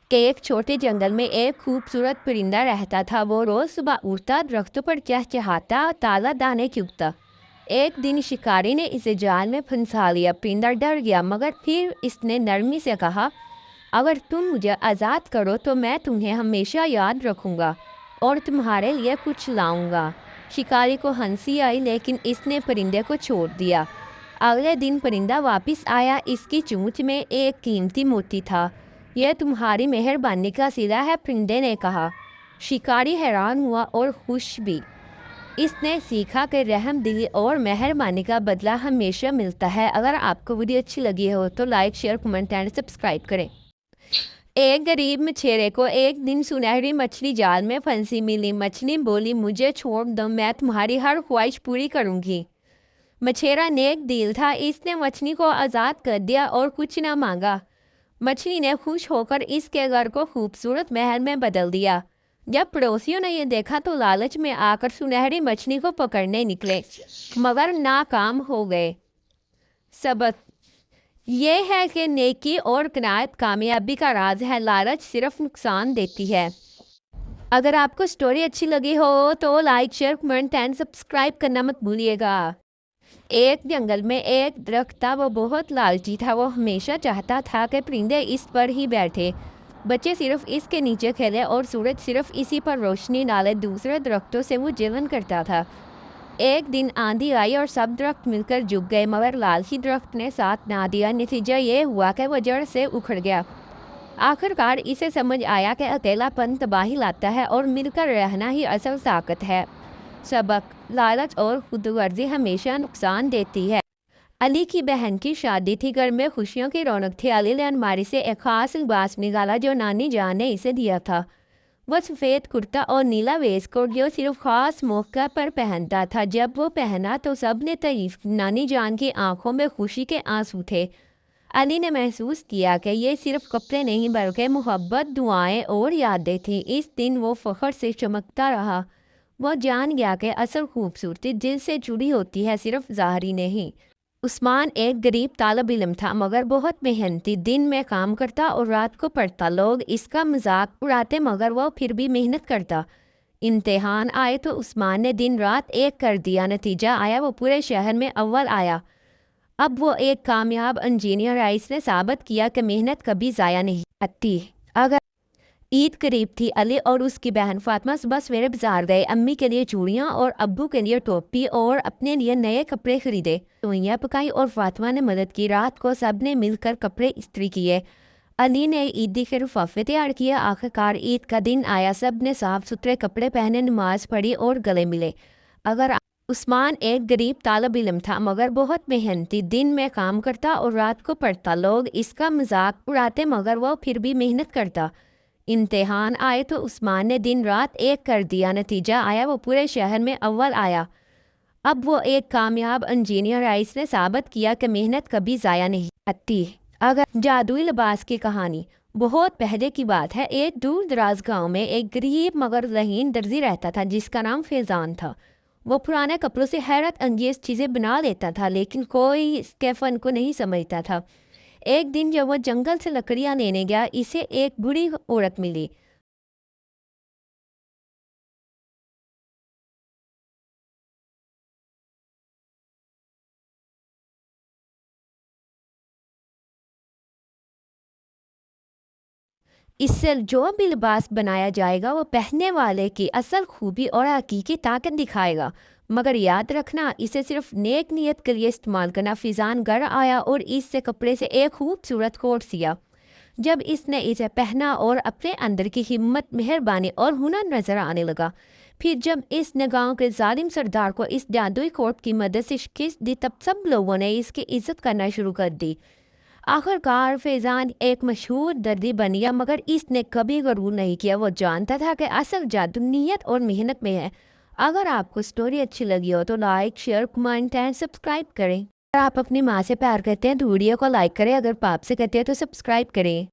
کہ ایک چھوٹے جنگل میں ایک خوبصورت پرندہ رہتا تھا۔ وہ روز صبح اٹھتا، درختوں پر چہچہاتا اور تازہ دانے چگتا۔ ایک دن شکاری نے اسے جال میں پھنسا لیا۔ پرندہ ڈر گیا، مگر پھر اس نے نرمی سے کہا، اگر تم مجھے آزاد کرو تو میں تمہیں ہمیشہ یاد رکھوں گا اور تمہارے لیے کچھ لاؤں گا۔ شکاری کو ہنسی آئی، لیکن اس نے پرندے کو چھوڑ دیا۔ اگلے دن پرندہ واپس آیا۔ اس کی چونچ میں ایک قیمتی موتی تھا۔ یہ تمہاری مہربانی کا صلہ ہے، پرندے نے کہا۔ شکاری حیران ہوا اور خوش بھی۔ اس نے سیکھا کہ رحم دلی اور مہربانی کا بدلہ ہمیشہ ملتا ہے۔ اگر آپ کو ویڈیو اچھی لگی ہو تو like, share, comment and subscribe کریں۔ ایک غریب مچھیرے کو ایک دن سنہری مچھلی جال میں پھنسی ملی۔ مچھلی بولی، مجھے چھوڑ دو، میں تمہاری ہر خواہش پوری کروں گی۔ مچھیرا نیک دل تھا، اس نے مچھلی کو آزاد کر دیا اور کچھ نہ مانگا۔ مچھلی نے خوش ہو کر اس کے گھر کو خوبصورت محل میں بدل دیا۔ جب پڑوسیوں نے یہ دیکھا تو لالچ میں آ کر سنہری مچھلی کو پکڑنے نکلے، مگر ناکام ہو گئے۔ سبق یہ ہے کہ نیکی اور قناعت کامیابی کا راز ہے، لالچ صرف نقصان دیتی ہے۔ اگر آپ کو سٹوری اچھی لگی ہو تو like, share, comment and subscribe کرنا مت بھولیے گا۔ ایک جنگل میں ایک درخت تھا، وہ بہت لالچی تھا۔ وہ ہمیشہ چاہتا تھا کہ پرندے اس پر ہی بیٹھے، بچے صرف اس کے نیچے کھیلے اور سورج صرف اسی پر روشنی ڈالے۔ دوسرے درختوں سے وہ جلن کرتا تھا۔ ایک دن آندھی آئی اور سب درخت مل کر جھک گئے، مگر لالچی درخت نے ساتھ نہ دیا۔ نتیجہ یہ ہوا کہ وہ جڑ سے اکھڑ گیا۔ آخرکار اسے سمجھ آیا کہ اکیلا پن تباہی لاتا ہے اور مل کر رہنا ہی اصل طاقت ہے۔ سبق: لالچ اور خود غرضی ہمیشہ نقصان دیتی ہے۔ علی کی بہن کی شادی تھی، گھر میں خوشیوں کی رونق تھی۔ علی نے الماری سے ایک خاص لباس نکالا جو نانی جان نے اسے دیا تھا۔ وہ سفید کرتا اور نیلا ویسٹ کوٹ جو صرف خاص موقع پر پہنتا تھا۔ جب وہ پہنا تو سب نے تعریف کی۔ نانی جان کی آنکھوں میں خوشی کے آنسو تھے۔ علی نے محسوس کیا کہ یہ صرف کپڑے نہیں بلکہ محبت، دعائیں اور یادیں تھیں۔ اس دن وہ فخر سے چمکتا رہا۔ وہ جان گیا کہ اصل خوبصورتی دل سے جڑی ہوتی ہے، صرف ظاہری نہیں۔ عثمان ایک غریب طالب علم تھا، مگر بہت محنتی۔ دن میں کام کرتا اور رات کو پڑھتا۔ لوگ اس کا مذاق اڑاتے، مگر وہ پھر بھی محنت کرتا۔ امتحان آئے تو عثمان نے دن رات ایک کر دیا۔ نتیجہ آیا، وہ پورے شہر میں اول آیا۔ اب وہ ایک کامیاب انجینئر ہے۔ اس نے ثابت کیا کہ محنت کبھی ضائع نہیں آتی۔ اگر عید قریب تھی، علی اور اس کی بہن فاطمہ صبح سویرے بازار گئے۔ امی کے لیے چوڑیاں اور ابو کے لیے ٹوپی اور اپنے لیے نئے کپڑے خریدے۔ سوئیاں پکائی اور فاطمہ نے مدد کی۔ رات کو سب نے مل کر کپڑے استری کیے۔ علی نے عیدی کے لفافے تیار کیے۔ آخرکار عید کا دن آیا، سب نے صاف ستھرے کپڑے پہنے، نماز پڑھی اور گلے ملے۔ اگر عثمان ایک غریب طالب علم تھا، مگر بہت محنتی۔ دن میں کام کرتا اور رات کو پڑھتا۔ لوگ اس کا مذاق اڑاتے، مگر وہ پھر بھی محنت کرتا۔ امتحان آئے تو عثمان نے دن رات ایک کر دیا۔ نتیجہ آیا، وہ پورے شہر میں اول آیا۔ اب وہ ایک کامیاب انجینئر ہے۔ اس نے ثابت کیا کہ محنت کبھی ضائع نہیں آتی۔ اگر جادوئی لباس کی کہانی۔ بہت پہلے کی بات ہے، ایک دور دراز گاؤں میں ایک غریب مگر ذہین درزی رہتا تھا جس کا نام فیضان تھا۔ وہ پرانے کپڑوں سے حیرت انگیز چیزیں بنا لیتا تھا، لیکن کوئی اس کے فن کو نہیں سمجھتا تھا۔ ایک دن جب وہ جنگل سے لکڑیاں لینے گیا، اسے ایک بوڑھی عورت ملی۔ اس سے جو بھی لباس بنایا جائے گا وہ پہننے والے کی اصل خوبی اور حقیقی طاقت دکھائے گا، مگر یاد رکھنا اسے صرف نیک نیت کے لیے استعمال کرنا۔ فیضان گھر آیا اور اس سے کپڑے سے ایک خوبصورت کوٹ سیا۔ جب اس نے اسے پہنا اور اپنے اندر کی ہمت، مہربانی اور ہنر نظر آنے لگا، پھر جب اس نے گاؤں کے ظالم سردار کو اس جادوئی کوٹ کی مدد سے شکست دی، تب سب لوگوں نے اس کی عزت کرنا شروع کر دی۔ آخرکار فیضان ایک مشہور دردی بن گیا، مگر اس نے کبھی غرور نہیں کیا۔ وہ جانتا تھا کہ اصل جادو نیت اور محنت میں ہے۔ اگر آپ کو سٹوری اچھی لگی ہو تو like, share, comment and subscribe کریں۔ اگر آپ اپنی ماں سے پیار کرتے ہیں تو ویڈیو کو لائک کریں، اگر باپ سے کرتے ہیں تو سبسکرائب کریں۔